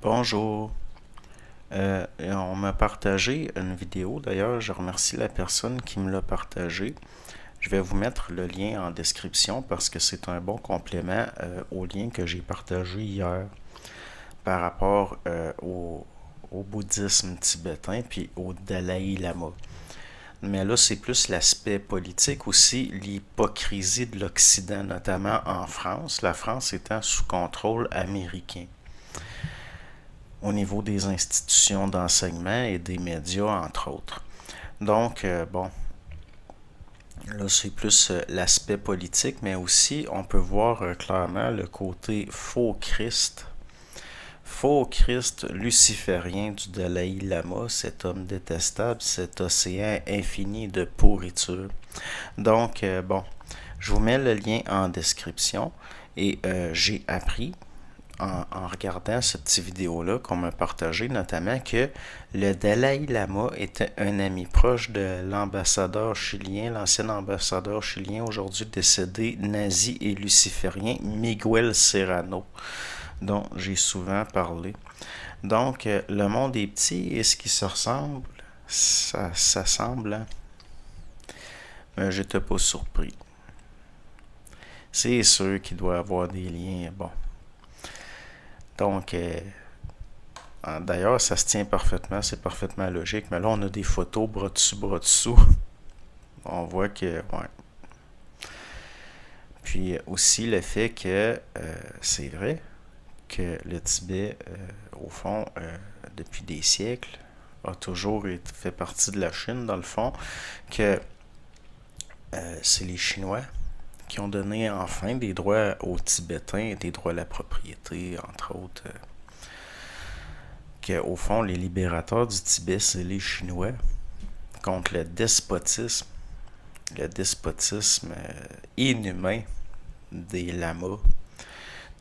Bonjour. Et on m'a partagé une vidéo. D'ailleurs, je remercie la personne qui me l'a partagé. Je vais vous mettre le lien en description parce que c'est un bon complément au lien que j'ai partagé hier par rapport au bouddhisme tibétain puis au Dalai Lama. Mais là, c'est plus l'aspect politique aussi, l'hypocrisie de l'Occident, notamment en France, la France étant sous contrôle américain au niveau des institutions d'enseignement et des médias, entre autres. Donc, bon, là, c'est plus l'aspect politique, mais aussi, on peut voir clairement le côté faux Christ luciférien du Dalai Lama, cet homme détestable, cet océan infini de pourriture. Donc, bon, je vous mets le lien en description et j'ai appris en regardant cette petite vidéo-là qu'on m'a partagée, notamment que le Dalai Lama était un ami proche de l'ambassadeur chilien, l'ancien ambassadeur chilien, aujourd'hui décédé, nazi et luciférien, Miguel Serrano, dont j'ai souvent parlé. Donc, le monde est petit et ce qui se ressemble, ça semble, hein? Mais j'étais pas surpris. C'est sûr qu'il doit y avoir des liens, bon. Donc, d'ailleurs, ça se tient parfaitement, c'est parfaitement logique. Mais là, on a des photos bras dessus, bras dessous. On voit que, ouais. Puis aussi le fait que c'est vrai que le Tibet, au fond, depuis des siècles, a toujours fait partie de la Chine, dans le fond, que c'est les Chinois qui ont donné enfin des droits aux Tibétains, des droits à la propriété, entre autres. Qu'au fond, les libérateurs du Tibet, c'est les Chinois contre le despotisme inhumain des lamas,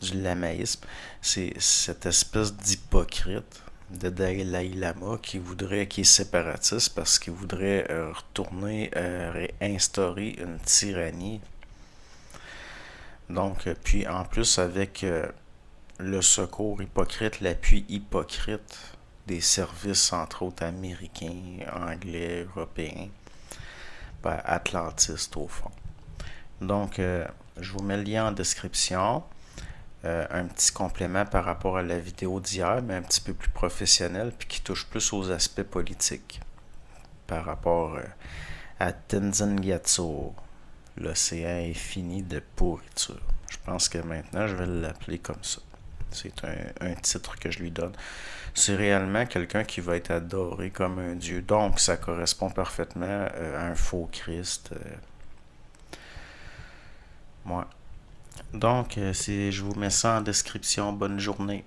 du lamaïsme. C'est cette espèce d'hypocrite de Dalai Lama qui est séparatiste parce qu'il voudrait retourner, réinstaurer une tyrannie. Donc, puis en plus avec le secours hypocrite, l'appui hypocrite des services, entre autres américains, anglais, européens, ben, atlantistes au fond. Donc, je vous mets le lien en description. Un petit complément par rapport à la vidéo d'hier, mais un petit peu plus professionnel, puis qui touche plus aux aspects politiques par rapport à Tenzin Gyatso, l'océan infini de pourriture. Je pense que maintenant, je vais l'appeler comme ça. C'est un titre que je lui donne. C'est réellement quelqu'un qui va être adoré comme un dieu. Donc, ça correspond parfaitement à un faux Christ. Moi. Donc, je vous mets ça en description. Bonne journée.